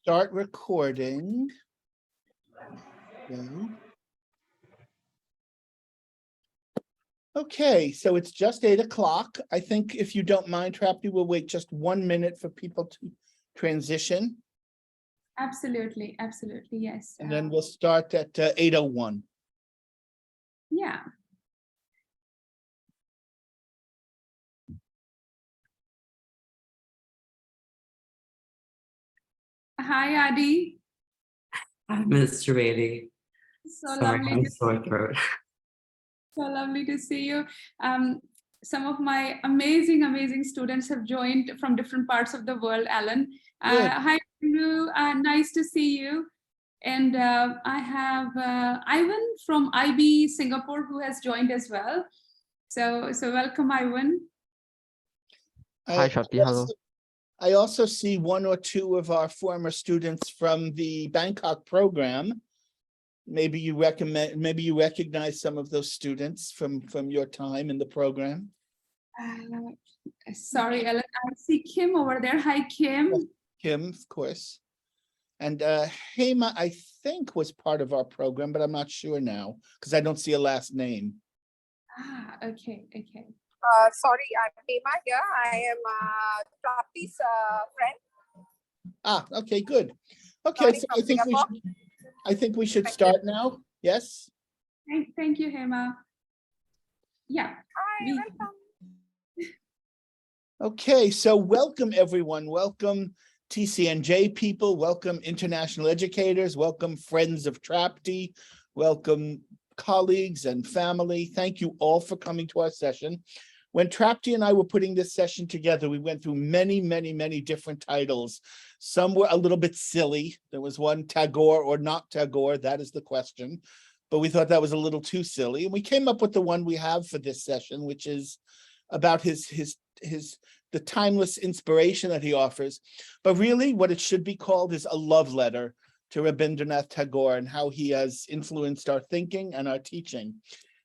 start recording. Yeah. Okay, so it's just 8 o'clock. I think if you don't mind, Trapti, we'll wait just 1 minute for people to transition, Absolutely, absolutely, yes. and then we'll start at 8:01. Yeah. Hi, Adi. Hi, Ms. Trivedi. So Sorry, lovely. I'm sore throat. So lovely to see you. Some of my amazing students have joined from different parts of the world, Alan. Good. Hi, Andrew. Nice to see you. And I have Ivan from IB Singapore who has joined as well. So welcome, Ivan. Hi, Trapti. Hello. I also see one or two of our former students from the Bangkok program. Maybe you recognize some of those students from your time in the program. Sorry, Ellen. I see Kim over there. Hi, Kim. Kim, of course. And Hema, I think, was part of our program, but I'm not sure now because I don't see a last name. Okay. Sorry, I'm Hema here. I am Trapti's friend. Okay, good. Okay, so I think we should start now. Yes. Thank you, Hema. Yeah. Hi, welcome. Okay, so welcome everyone. Welcome TCNJ people. Welcome international educators. Welcome friends of Trapti. Welcome colleagues and family. Thank you all for coming to our session. When Trapti and I were putting this session together, we went through many different titles. Some were a little bit silly. There was one, Tagore or not Tagore, that is the question. But we thought that was a little too silly. And we came up with the one we have for this session, which is about the timeless inspiration that he offers. But really what it should be called is a love letter to Rabindranath Tagore and how he has influenced our thinking and our teaching.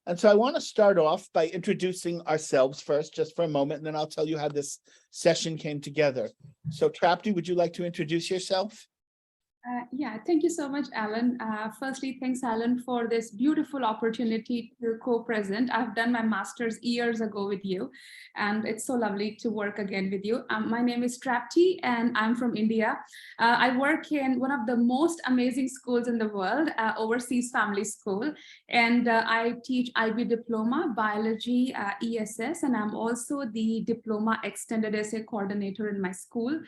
And so I want to start off by introducing ourselves first, just for a moment, and then I'll tell you how this session came together. So Trapti, would you like to introduce yourself? Yeah, thank you so much, Alan. Firstly, thanks, Alan, for this beautiful opportunity to co-present. I've done my master's years ago with you, and it's so lovely to work again with you. My name is Trapti, and I'm from India. I work in one of the most amazing schools in the world, Overseas Family School, and I teach IB Diploma, Biology, ESS, and I'm also the Diploma Extended Essay Coordinator in my school.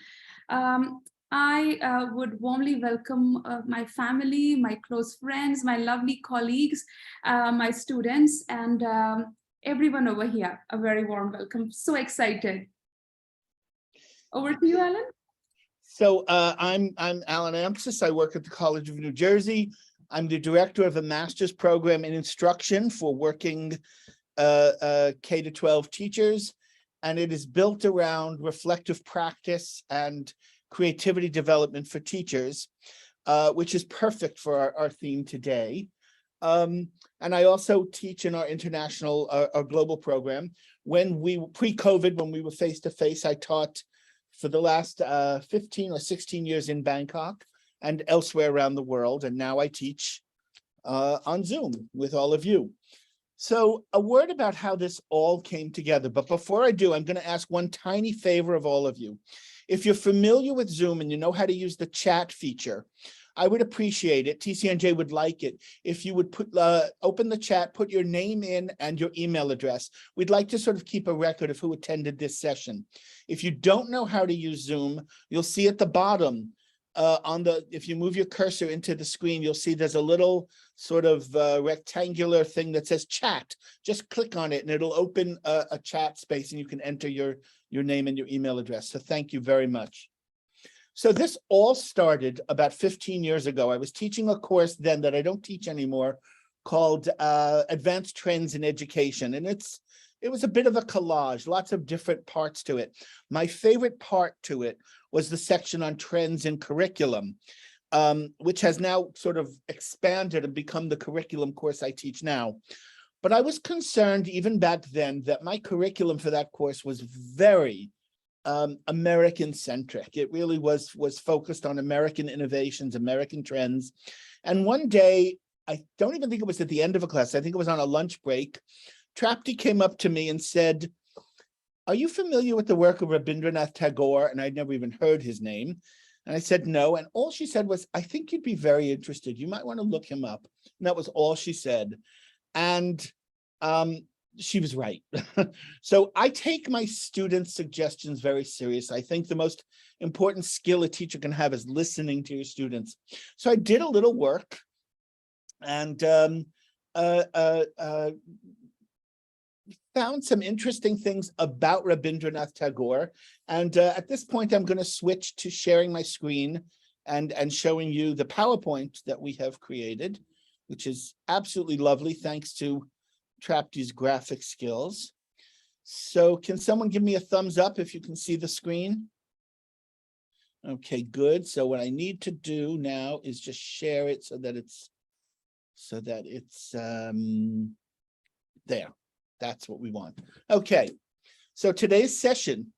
I would warmly welcome my family, my close friends, my lovely colleagues, my students, and everyone over here. A very warm welcome. So excited. Over to you, Alan. So I'm Alan Amtzis. I work at the College of New Jersey. I'm the director of a master's program in instruction for working K-12 teachers, and it is built around reflective practice and creativity development for teachers, which is perfect for our theme today. And I also teach in our international, our global program. When we pre-COVID, when we were face-to-face, I taught for the last 15 or 16 years in Bangkok and elsewhere around the world. And now I teach on Zoom with all of you. So a word about how this all came together. But before I do, I'm going to ask one tiny favor of all of you. If you're familiar with Zoom and you know how to use the chat feature, I would appreciate it. TCNJ would like it if you would open the chat, put your name in and your email address. We'd like to sort of keep a record of who attended this session. If you don't know how to use Zoom, you'll see at the bottom if you move your cursor into the screen, you'll see there's a little sort of rectangular thing that says chat. Just click on it and it'll open a chat space and you can enter your name and your email address. So thank you very much. So this all started about 15 years ago. I was teaching a course then that I don't teach anymore called Advanced Trends in Education. And it was a bit of a collage, lots of different parts to it. My favorite part to it was the section on trends in curriculum, which has now sort of expanded and become the curriculum course I teach now. But I was concerned even back then that my curriculum for that course was very, American centric. It really was focused on American innovations, American trends. And one day, I don't even think it was at the end of a class, I think it was on a lunch break, Trapti came up to me and said, "Are you familiar with the work of Rabindranath Tagore?" And I'd never even heard his name. And I said, "No." And all she said was, "I think you'd be very interested. You might want to look him up." And that was all she said. And she was right. So I take my students' suggestions very serious. I think the most important skill a teacher can have is listening to your students. So I did a little work and found some interesting things about Rabindranath Tagore. And at this point, I'm going to switch to sharing my screen and showing you the PowerPoint that we have created, which is absolutely lovely, thanks to Trapti's graphic skills. So can someone give me a thumbs up if you can see the screen? Okay, good. So what I need to do now is just share it so that it's there. That's what we want. Okay, so today's session,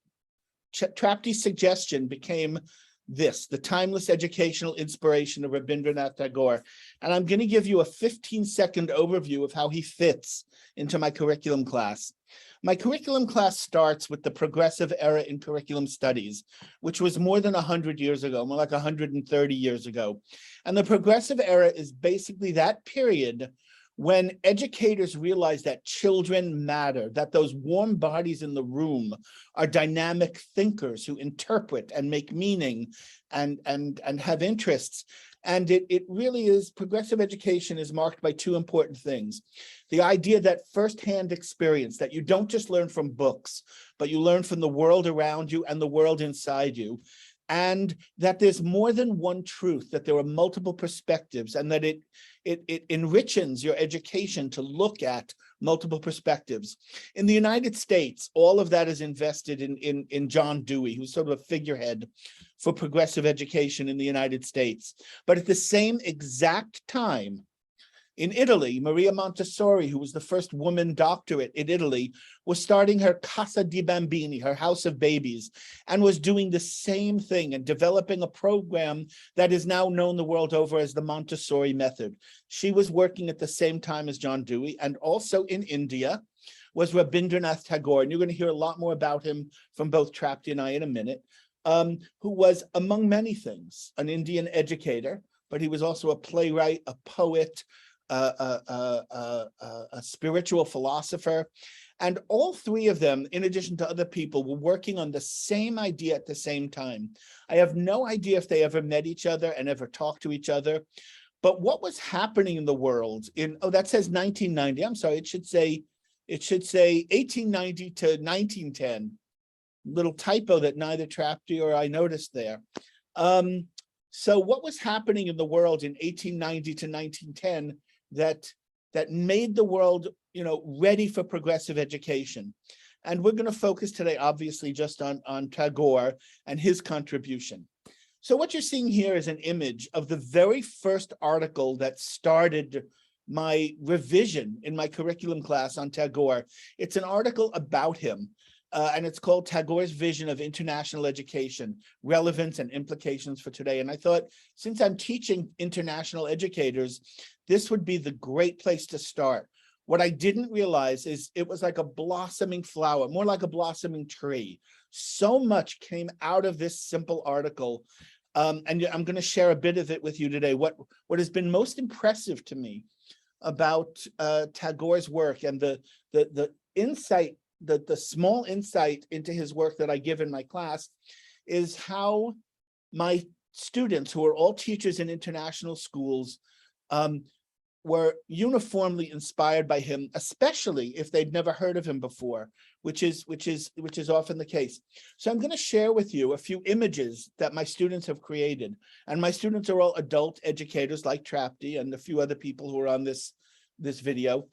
Trapti's suggestion became this: the timeless educational inspiration of Rabindranath Tagore. And I'm going to give you a 15-second overview of how he fits into my curriculum class. My curriculum class starts with the progressive era in curriculum studies, which was more than 100 years ago, more like 130 years ago. And the progressive era is basically that period when educators realize that children matter, that those warm bodies in the room are dynamic thinkers who interpret and make meaning and have interests. And it really is, progressive education is marked by two important things. The idea that firsthand experience, that you don't just learn from books, but you learn from the world around you and the world inside you. And that there's more than one truth, that there are multiple perspectives, and that it enriches your education to look at multiple perspectives. In the United States, all of that is invested in John Dewey, who's sort of a figurehead for progressive education in the United States. But at the same exact time, in Italy, Maria Montessori, who was the first woman doctorate in Italy, was starting her Casa di Bambini, her house of babies, and was doing the same thing and developing a program that is now known the world over as the Montessori method. She was working at the same time as John Dewey. And also in India was Rabindranath Tagore, and you're going to hear a lot more about him from both Trapti and I in a minute, who was, among many things, an Indian educator, but he was also a playwright, a poet, a spiritual philosopher. And all three of them, in addition to other people, were working on the same idea at the same time. I have no idea if they ever met each other and ever talked to each other. But what was happening in the world in, oh, that says 1990. I'm sorry, it should say 1890 to 1910. Little typo that neither Trapti or I noticed there. So what was happening in the world in 1890 to 1910 that made the world, ready for progressive education? And we're going to focus today, obviously, just on Tagore and his contribution. So what you're seeing here is an image of the very first article that started my revision in my curriculum class on Tagore. It's an article about him. And it's called Tagore's Vision of International Education, Relevance and Implications for Today. And I thought, since I'm teaching international educators, this would be the great place to start. What I didn't realize is it was like a blossoming flower, more like a blossoming tree. So much came out of this simple article. And I'm going to share a bit of it with you today. What has been most impressive to me about Tagore's work and the insight, the small insight into his work that I give in my class, is how my students, who are all teachers in international schools, were uniformly inspired by him, especially if they'd never heard of him before, which is often the case. So I'm going to share with you a few images that my students have created, and my students are all adult educators like Trapti and a few other people who are on this video.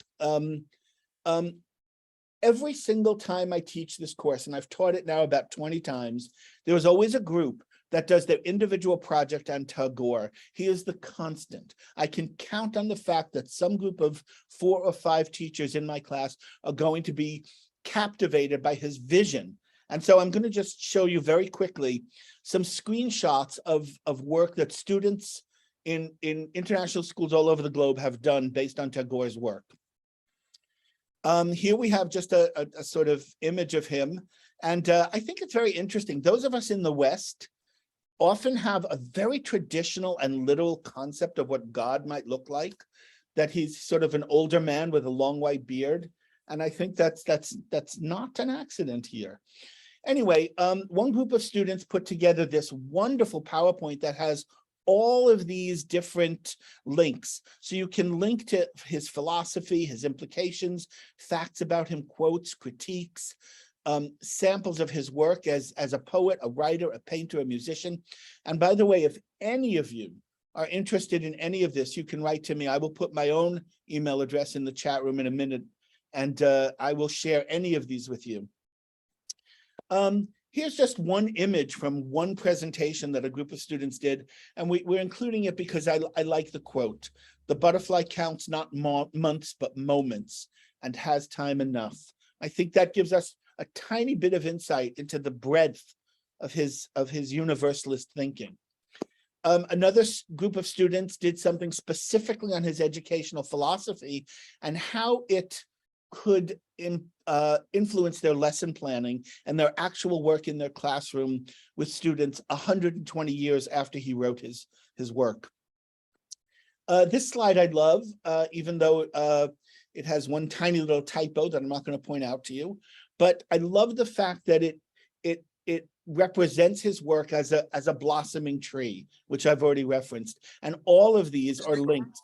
Every single time I teach this course, and I've taught it now about 20 times, there is always a group that does their individual project on Tagore. He is the constant. I can count on the fact that some group of 4 or 5 teachers in my class are going to be captivated by his vision And so I'm going to just show you very quickly some screenshots of work that students in international schools all over the globe have done based on Tagore's work. Here we have just a sort of image of him. And I think it's very interesting. Those of us in the West often have a very traditional and literal concept of what God might look like, that he's sort of an older man with a long white beard. And I think that's not an accident here. Anyway, one group of students put together this wonderful PowerPoint that has all of these different links. So you can link to his philosophy, his implications, facts about him, quotes, critiques, samples of his work as a poet, a writer, a painter, a musician. And by the way, if any of you are interested in any of this, you can write to me. I will put my own email address in the chat room in a minute, and I will share any of these with you. Here's just one image from one presentation that a group of students did, and we're including it because I like the quote. The butterfly counts not months, but moments, and has time enough. I think that gives us a tiny bit of insight into the breadth of his universalist thinking. Another group of students did something specifically on his educational philosophy and how it could influence their lesson planning and their actual work in their classroom with students 120 years after he wrote his work. This slide I love, even though it has one tiny little typo that I'm not going to point out to you, but I love the fact that it represents his work as a blossoming tree, which I've already referenced. And all of these are linked.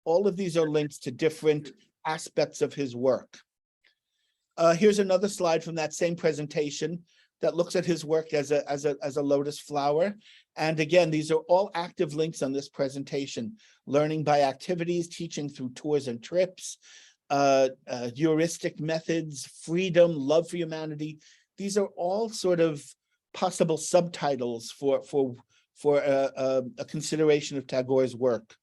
All of these are links to different aspects of his work. Here's another slide from that same presentation that looks at his work as a lotus flower. And again, these are all active links on this presentation: learning by activities, teaching through tours and trips, heuristic methods, freedom, love for humanity. These are all sort of possible subtitles for a consideration of Tagore's work.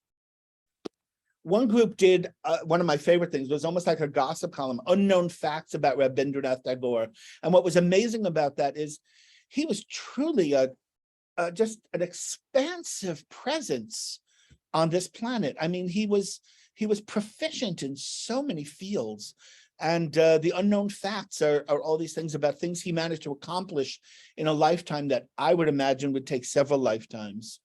One group did one of my favorite things. It was almost like a gossip column, unknown facts about Rabindranath Tagore. And what was amazing about that is he was truly just an expansive presence on this planet. I mean, he was proficient in so many fields. And the unknown facts are all these things about things he managed to accomplish in a lifetime that I would imagine would take several lifetimes.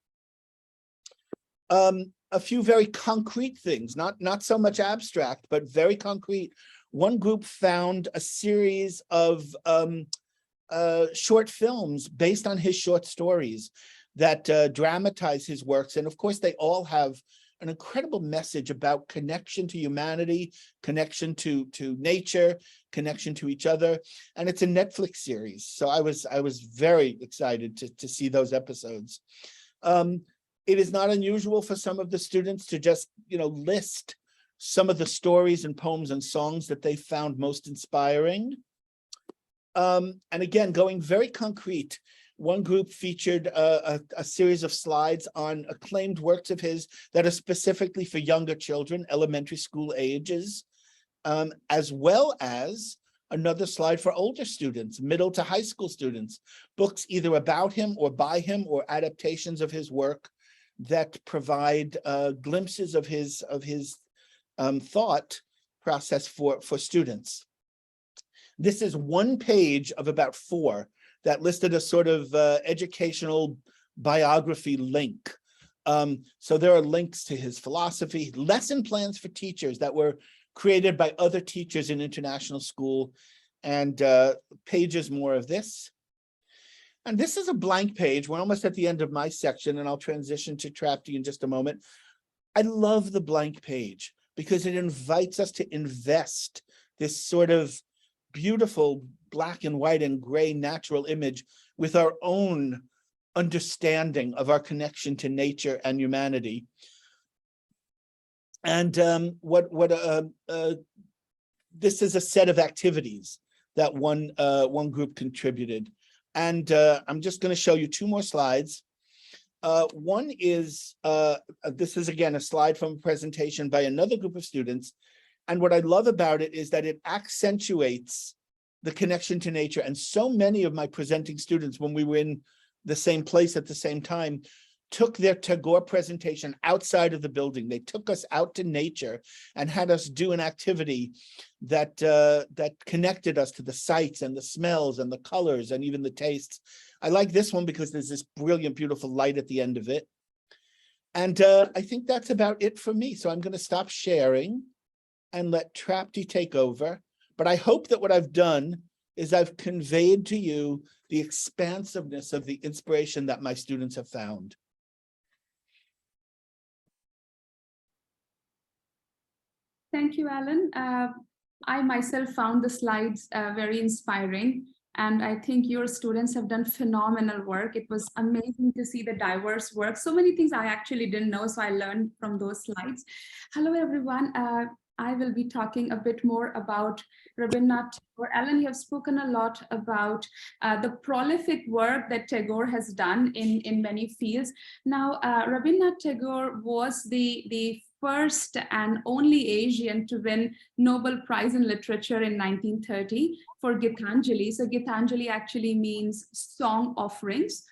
A few very concrete things, not so much abstract, but very concrete. One group found a series of short films based on his short stories that dramatize his works. And of course, they all have an incredible message about connection to humanity, connection to nature, connection to each other. And it's a Netflix series. So I was very excited to see those episodes. It is not unusual for some of the students to just, list some of the stories and poems and songs that they found most inspiring. And again, going very concrete, one group featured a series of slides on acclaimed works of his that are specifically for younger children, elementary school ages, as well as another slide for older students, middle to high school students, books either about him or by him or adaptations of his work that provide glimpses of his thought process for students. This is one page of about 4 that listed a sort of educational biography link. So there are links to his philosophy, lesson plans for teachers that were created by other teachers in international school, and pages more of this. And this is a blank page. We're almost at the end of my section, and I'll transition to Trapti in just a moment. I love the blank page because it invites us to invest this sort of beautiful black and white and gray natural image with our own understanding of our connection to nature and humanity. And this is a set of activities that one group contributed. And I'm just going to show you 2 more slides. One is, this is again a slide from a presentation by another group of students. And what I love about it is that it accentuates the connection to nature. And so many of my presenting students, when we were in the same place at the same time, took their Tagore presentation outside of the building. They took us out to nature and had us do an activity that that connected us to the sights and the smells and the colors and even the tastes. I like this one because there's this brilliant, beautiful light at the end of it. And I think that's about it for me. So I'm going to stop sharing and let Trapti take over. But I hope that what I've done is I've conveyed to you the expansiveness of the inspiration that my students have found. Thank you, Alan. I myself found the slides very inspiring, and I think your students have done phenomenal work. It was amazing to see the diverse work. So many things I actually didn't know, so I learned from those slides. Hello, everyone. I will be talking a bit more about Rabindranath Tagore. Alan, you have spoken a lot about the prolific work that Tagore has done in many fields. Now, Rabindranath Tagore was the first and only Asian to win Nobel Prize in Literature in 1930 for Gitanjali. So Gitanjali actually means song offerings.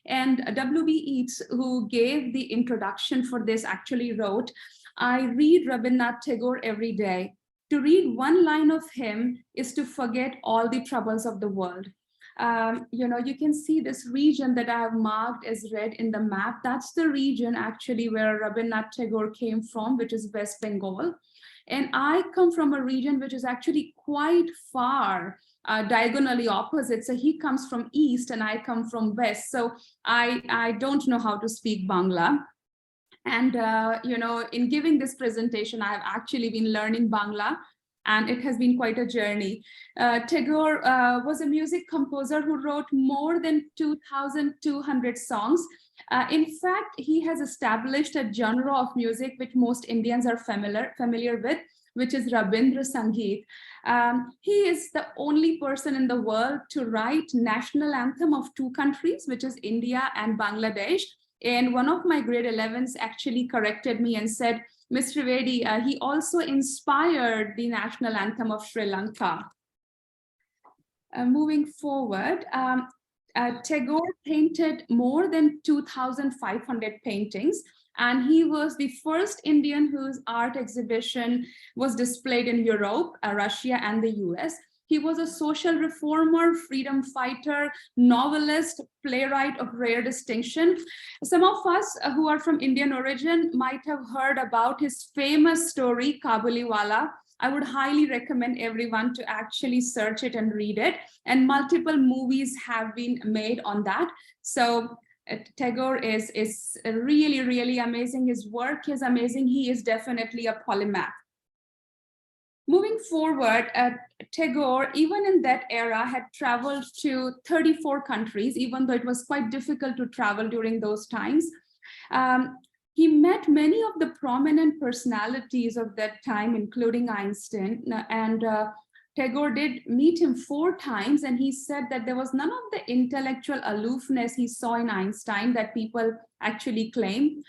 And W.B. Yeats, who gave the introduction for this, actually wrote, "I read Rabindranath Tagore every day. To read one line of him is to forget all the troubles of the world." You can see this region that I have marked as red in the map. That's the region actually where Rabindranath Tagore came from, which is West Bengal. And I come from a region which is actually quite far, diagonally opposite. So he comes from east and I come from west. So I don't know how to speak Bangla. And, in giving this presentation, I have actually been learning Bangla, and it has been quite a journey. Tagore was a music composer who wrote more than 2,200 songs. In fact, he has established a genre of music which most Indians are familiar with, which is Rabindra Sangeet. He is the only person in the world to write national anthem of two countries, which is India and Bangladesh. And one of my grade 11s actually corrected me and said, "Ms. Trivedi, he also inspired the national anthem of Sri Lanka." Moving forward, Tagore painted more than 2,500 paintings, and he was the first Indian whose art exhibition was displayed in Europe, Russia, and the US. He was a social reformer, freedom fighter, novelist, playwright of rare distinction. Some of us who are from Indian origin might have heard about his famous story, Kabuliwala. I would highly recommend everyone to actually search it and read it. And multiple movies have been made on that. So Tagore is really, really amazing. His work is amazing. He is definitely a polymath. Moving forward, Tagore, even in that era, had traveled to 34 countries, even though it was quite difficult to travel during those times. He met many of the prominent personalities of that time, including Einstein, and Tagore did meet him 4 times, and he said that there was none of the intellectual aloofness he saw in Einstein that people actually claim.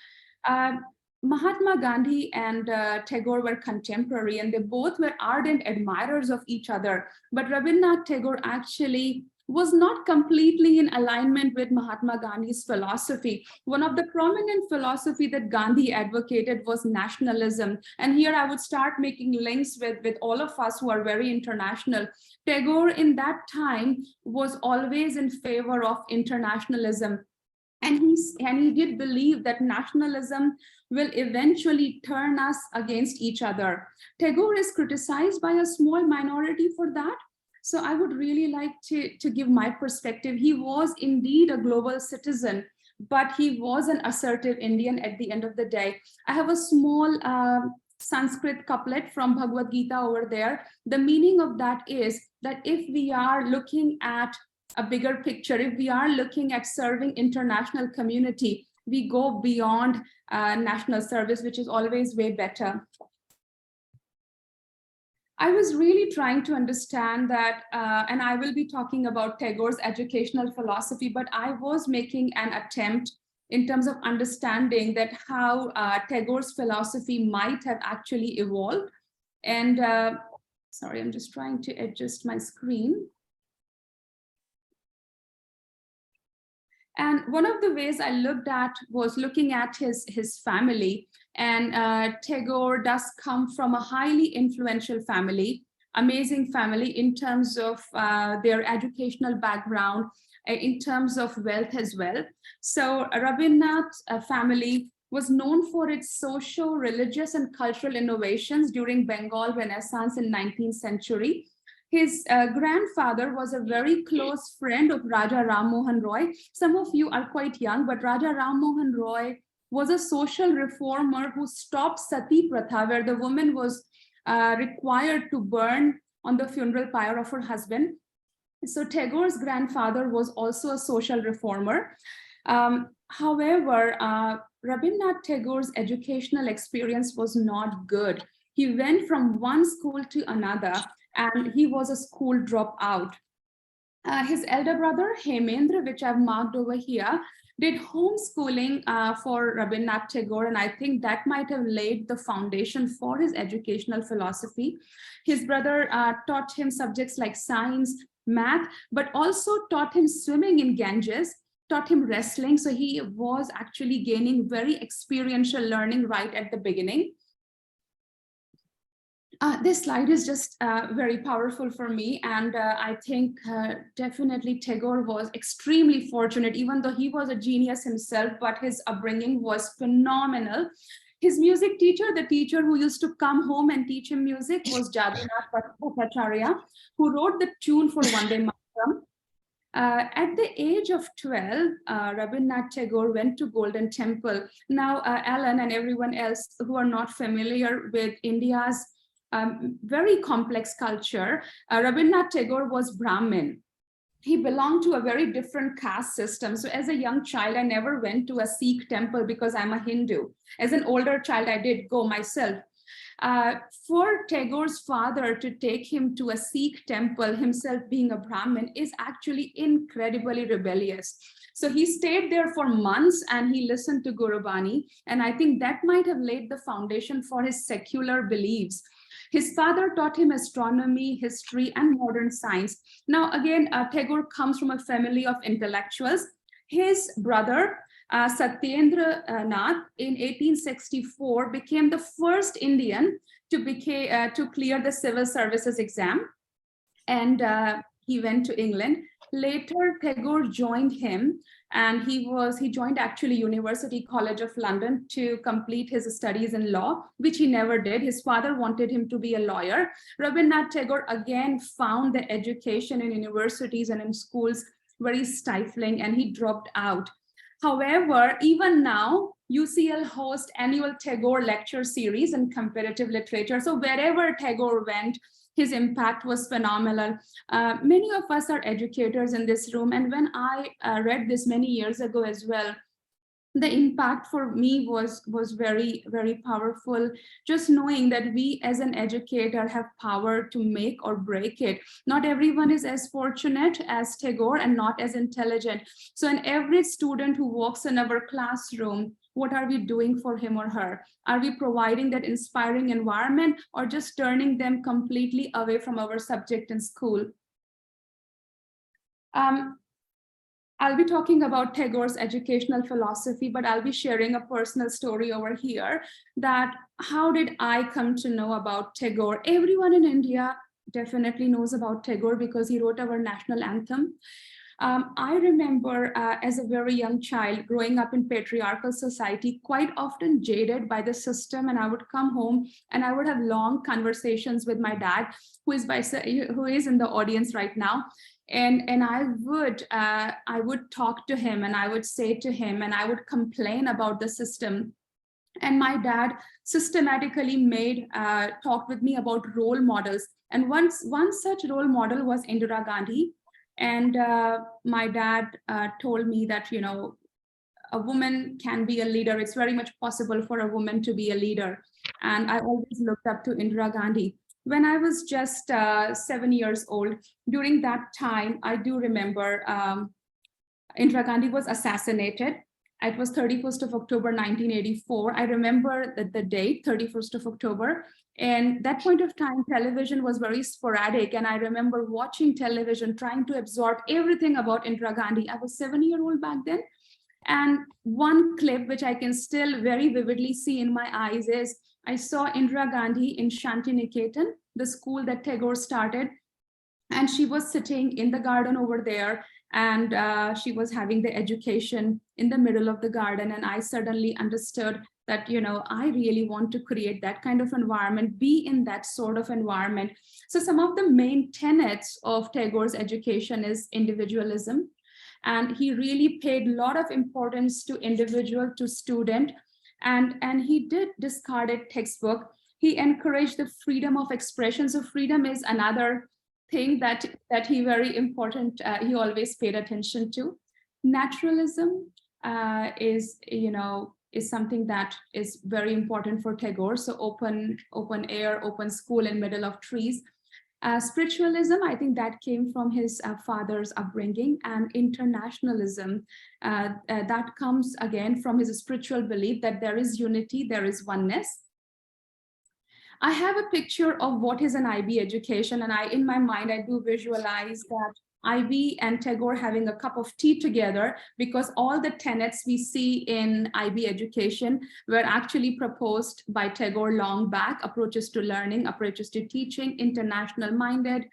Mahatma Gandhi and Tagore were contemporary, and they both were ardent admirers of each other. But Rabindranath Tagore actually was not completely in alignment with Mahatma Gandhi's philosophy. One of the prominent philosophy that Gandhi advocated was nationalism. And here I would start making links with all of us who are very international. Tagore in that time was always in favor of internationalism. And he did believe that nationalism will eventually turn us against each other. Tagore is criticized by a small minority for that. So I would really like to give my perspective. He was indeed a global citizen, but he was an assertive Indian at the end of the day. I have a small Sanskrit couplet from Bhagavad Gita over there. The meaning of that is that if we are looking at a bigger picture, if we are looking at serving international community, we go beyond national service, which is always way better. I was really trying to understand that, and I will be talking about Tagore's educational philosophy, but I was making an attempt in terms of understanding that how Tagore's philosophy might have actually evolved. And sorry, I'm just trying to adjust my screen. And one of the ways I looked at was looking at his family. And Tagore does come from a highly influential family, amazing family in terms of their educational background, in terms of wealth as well. So Rabindranath's family was known for its social, religious, and cultural innovations during Bengal Renaissance in 19th century. His grandfather was a very close friend of Raja Ram Mohan Roy. Some of you are quite young, but Raja Ram Mohan Roy was a social reformer who stopped Sati Pratha, where the woman was required to burn on the funeral pyre of her husband. So Tagore's grandfather was also a social reformer. However, Rabindranath Tagore's educational experience was not good. He went from one school to another, and he was a school dropout. His elder brother, Hemendra, which I've marked over here, did homeschooling for Rabindranath Tagore, and I think that might have laid the foundation for his educational philosophy. His brother taught him subjects like science, math, but also taught him swimming in Ganges, taught him wrestling. So he was actually gaining very experiential learning right at the beginning. This slide is just very powerful for me, and I think definitely Tagore was extremely fortunate, even though he was a genius himself, but his upbringing was phenomenal. His music teacher, the teacher who used to come home and teach him music, was Jagannath Bhattacharya, who wrote the tune for Vande Mataram. At the age of 12, Rabindranath Tagore went to Golden Temple. Now, Alan and everyone else who are not familiar with India's very complex culture, Rabindranath Tagore was Brahmin. He belonged to a very different caste system. So as a young child, I never went to a Sikh temple because I'm a Hindu. As an older child, I did go myself. For Tagore's father to take him to a Sikh temple, himself being a Brahmin, is actually incredibly rebellious. So he stayed there for months and he listened to Gurubani. And I think that might have laid the foundation for his secular beliefs. His father taught him astronomy, history, and modern science. Now, again, Tagore comes from a family of intellectuals. His brother, Satyendranath, in 1864, became the first Indian to clear the civil services exam. And he went to England. Later, Tagore joined him, and he joined actually University College of London to complete his studies in law, which he never did. His father wanted him to be a lawyer. Rabindranath Tagore again found the education in universities and in schools very stifling, and he dropped out. However, even now, UCL hosts annual Tagore lecture series in comparative literature. So wherever Tagore went, his impact was phenomenal. Many of us are educators in this room, and when I read this many years ago as well, the impact for me was very, very powerful. Just knowing that we as an educator have power to make or break it. Not everyone is as fortunate as Tagore and not as intelligent. So in every student who walks in our classroom, what are we doing for him or her? Are we providing that inspiring environment or just turning them completely away from our subject in school? I'll be talking about Tagore's educational philosophy, but I'll be sharing a personal story over here that how did I come to know about Tagore? Everyone in India definitely knows about Tagore because he wrote our national anthem. I remember as a very young child growing up in patriarchal society, quite often jaded by the system, and I would come home and I would have long conversations with my dad, who is in the audience right now. And I would talk to him and I would say to him and I would complain about the system. And my dad systematically talked with me about role models. And one such role model was Indira Gandhi. And my dad told me that, you know, a woman can be a leader. It's very much possible for a woman to be a leader. And I always looked up to Indira Gandhi. When I was just 7 years old, during that time, I do remember Indira Gandhi was assassinated. It was 31st of October, 1984. I remember the date, 31st of October. And that point of time, television was very sporadic. And I remember watching television, trying to absorb everything about Indira Gandhi. I was 7-year-old back then. And one clip, which I can still very vividly see in my eyes, is I saw Indira Gandhi in Shantiniketan, the school that Tagore started. And she was sitting in the garden over there, and she was having the education in the middle of the garden. And I suddenly understood that, you know, I really want to create that kind of environment, be in that sort of environment. So some of the main tenets of Tagore's education is individualism. And he really paid a lot of importance to individual, to student, and he did discarded textbook. He encouraged the freedom of expression. So freedom is another thing that he very important, he always paid attention to. Naturalism is something that is very important for Tagore. So open air, open school in middle of trees. Spiritualism, I think that came from his father's upbringing, and internationalism, that comes again from his spiritual belief that there is unity, there is oneness. I have a picture of what is an IB education, and in my mind, I do visualize that IB and Tagore having a cup of tea together, because all the tenets we see in IB education were actually proposed by Tagore long back: approaches to learning, approaches to teaching, international minded,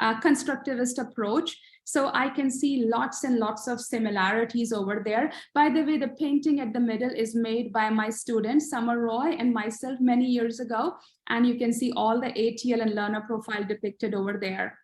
constructivist approach. So I can see lots and lots of similarities over there. By the way, the painting at the middle is made by my student, Summer Roy, and myself many years ago. And you can see all the ATL and learner profile depicted over there.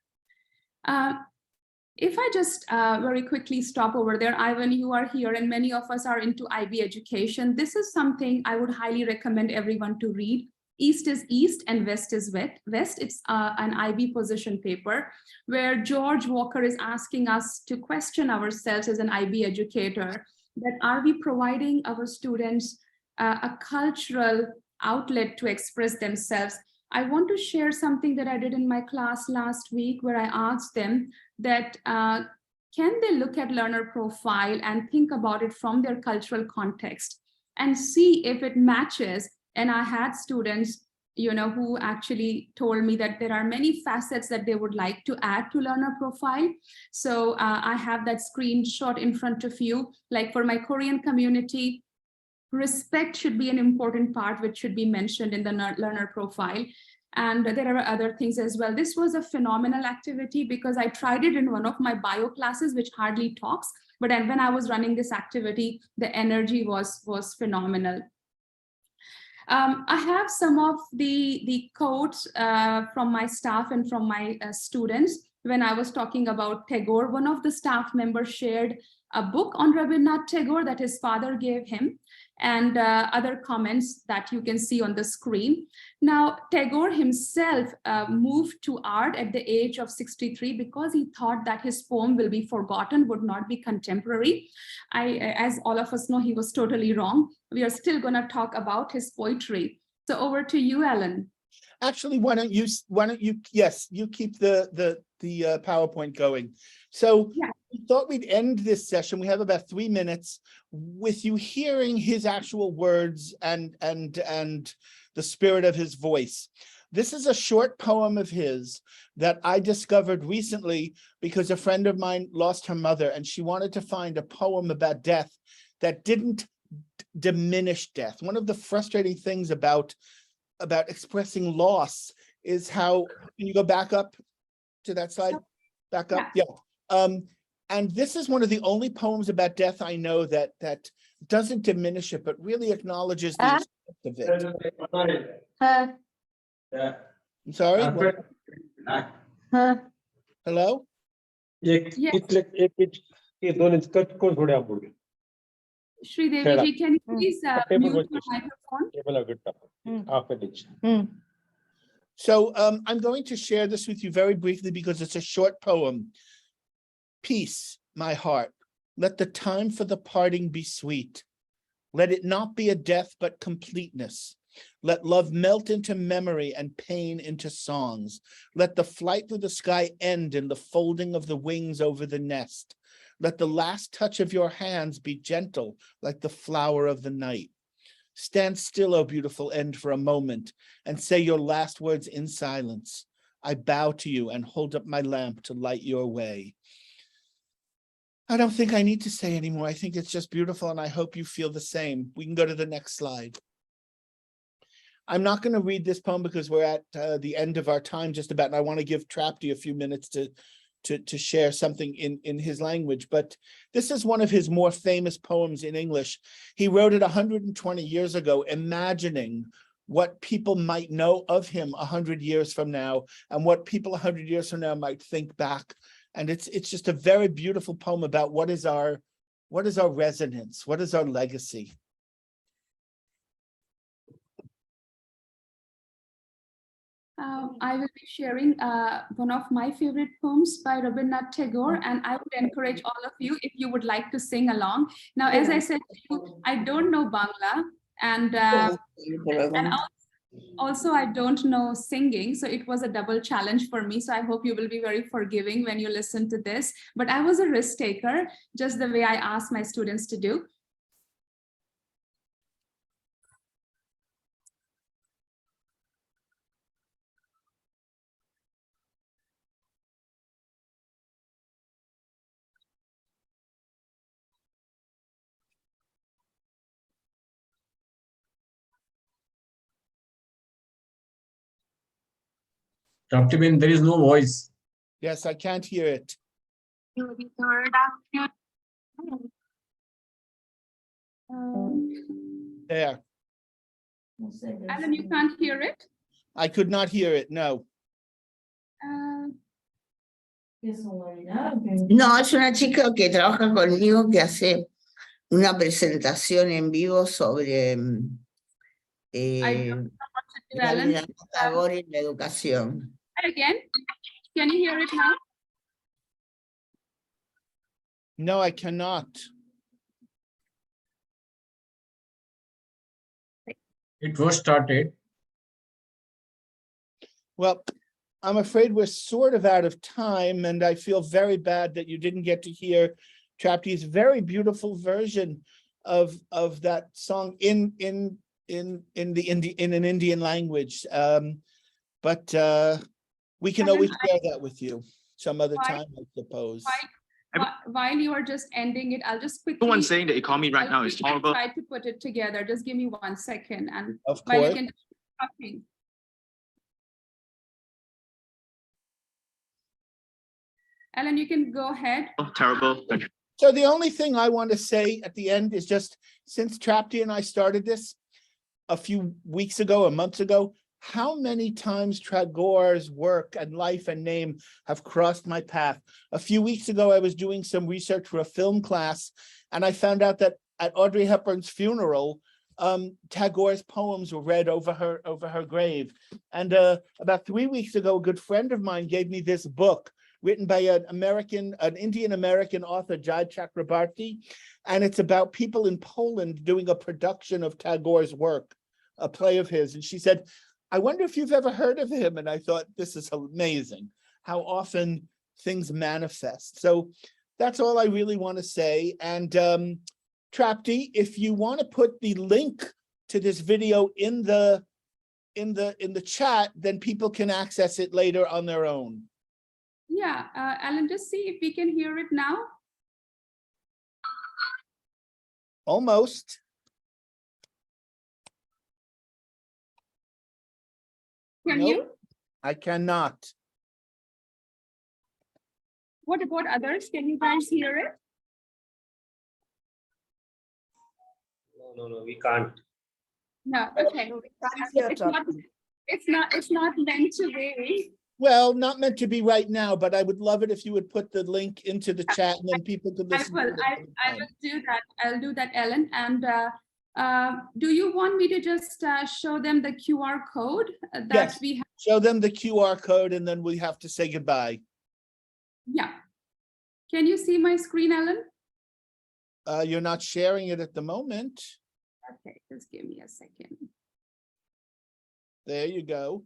If I just very quickly stop over there, Ivan, you are here and many of us are into IB education. This is something I would highly recommend everyone to read. East is East and West is West. It's an IB position paper where George Walker is asking us to question ourselves as an IB educator, that are we providing our students a cultural outlet to express themselves? I want to share something that I did in my class last week, where I asked them that can they look at learner profile and think about it from their cultural context and see if it matches. And I had students, who actually told me that there are many facets that they would like to add to learner profile. So I have that screenshot in front of you. Like for my Korean community, respect should be an important part, which should be mentioned in the learner profile. And there are other things as well. This was a phenomenal activity because I tried it in one of my bio classes, which hardly talks. But when I was running this activity, the energy was phenomenal. I have some of the quotes from my staff and from my students. When I was talking about Tagore, one of the staff members shared a book on Rabindranath Tagore that his father gave him, and other comments that you can see on the screen. Now, Tagore himself moved to art at the age of 63 because he thought that his poem will be forgotten, would not be contemporary. As all of us know, he was totally wrong. We are still going to talk about his poetry. So over to you, Alan. Actually, why don't you yes, you keep the PowerPoint going. So yeah. We thought we'd end this session. We have about 3 minutes with you hearing his actual words and the spirit of his voice. This is a short poem of his that I discovered recently because a friend of mine lost her mother and she wanted to find a poem about death that didn't diminish death. One of the frustrating things about expressing loss is how, can you go back up to that slide? Back up, yeah. And this is one of the only poems about death I know that doesn't diminish it, but really acknowledges the aspect of it. I'm sorry? Hello? Sridevi, can you please mute your microphone? So I'm going to share this with you very briefly because it's a short poem. Peace, my heart, let the time for the parting be sweet. Let it not be a death, but completeness. Let love melt into memory and pain into songs. Let the flight through the sky end in the folding of the wings over the nest. Let the last touch of your hands be gentle, like the flower of the night. Stand still, O beautiful end, for a moment, and say your last words in silence. I bow to you and hold up my lamp to light your way. I don't think I need to say anymore. I think it's just beautiful, and I hope you feel the same. We can go to the next slide. I'm not going to read this poem because we're at the end of our time just about, and I want to give Trapti a few minutes to share something in his language, but this is one of his more famous poems in English. He wrote it 120 years ago, imagining what people might know of him 100 years from now, and what people 100 years from now might think back. And it's just a very beautiful poem about what is our resonance, what is our legacy. I will be sharing one of my favorite poems by Rabindranath Tagore, and I would encourage all of you, if you would like to sing along. Now, as I said to you, I don't know Bangla, and also I don't know singing, so it was a double challenge for me. So I hope you will be very forgiving when you listen to this. But I was a risk taker, just the way I asked my students to do. Trapti, there is no voice. Yes, I can't hear it. There. Alan, you can't hear it? I could not hear it, no. No, es una chica que trabaja conmigo que hace una presentación en vivo sobre Rabindranath Tagore y la educación. Again, can you hear it now? No, I cannot. It was started. Well, I'm afraid we're sort of out of time, and I feel very bad that you didn't get to hear Trapti's very beautiful version of that song in an Indian language. But we can always share that with you some other time, I suppose. While you are just ending it, I'll just quickly. Everyone's saying the economy right now is horrible. Try to put it together. Just give me 1 second, and of while course. you can talking. Alan, you can go ahead. Oh, terrible. So the only thing I want to say at the end is just, since Trapti and I started this a few weeks ago or months ago, how many times Tagore's work and life and name have crossed my path. A few weeks ago, I was doing some research for a film class, and I found out that at Audrey Hepburn's funeral, Tagore's poems were read over her grave. And about 3 weeks ago, a good friend of mine gave me this book written by an Indian-American author, Jai Chakrabarti, and it's about people in Poland doing a production of Tagore's work, a play of his. And she said, I wonder if you've ever heard of him. And I thought, this is amazing, how often things manifest. So that's all I really want to say. And Trapti, if you want to put the link to this video in the chat, then people can access it later on their own. Yeah, Alan, just see if we can hear it now. Almost. Can Nope, you? I cannot. What about others? Can you guys hear it? No, we can't. No, okay. It's not meant to be. Well, not meant to be right now, but I would love it if you would put the link into the chat and then people could listen. I will do that. I'll do that, Ellen. And do you want me to just show them the QR code that Yes. we have? Show them the QR code and then we have to say goodbye. Yeah. Can you see my screen, Ellen? You're not sharing it at the moment. Okay, just give me a second. There you go.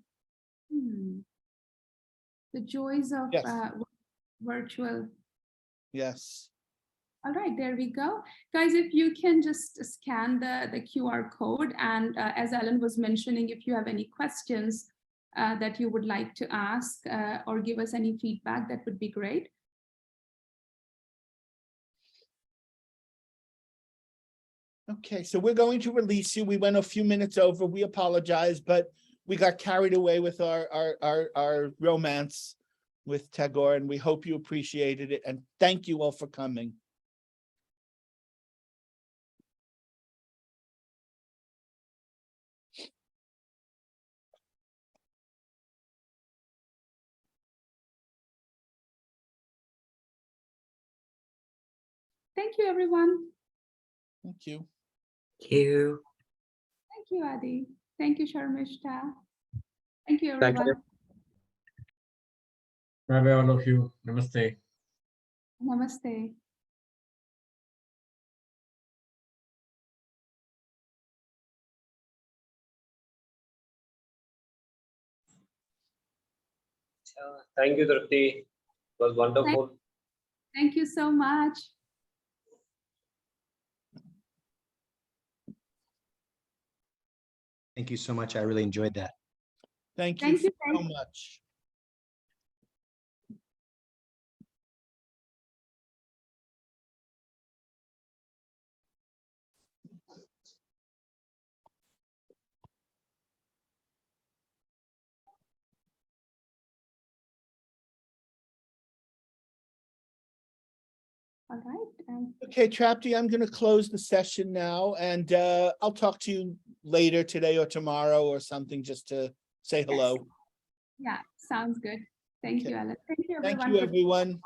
The joys of Yes. virtual. Yes. All right, there we go. Guys, if you can just scan the QR code, and as Alan was mentioning, if you have any questions that you would like to ask or give us any feedback, that would be great. Okay, so we're going to release you. We went a few minutes over. We apologize, but we got carried away with our romance with Tagore, and we hope you appreciated it. And thank you all for coming. Thank you, everyone. Thank you. Thank you. Thank you, Adi. Thank you, Sharmishta. Thank you, Thank you. everyone. Bye bye, all of you. Namaste. Namaste. Thank you, Trapti. It was wonderful. Thank you so much. Thank you so much. I really enjoyed that. Thank you Thank you. so much. All right. Okay, Trapti, I'm going to close the session now, and I'll talk to you later today or tomorrow or something just to say hello. Yeah, sounds good. Thank Okay. you, Alan. Thank you, Thank everyone. you, for- everyone.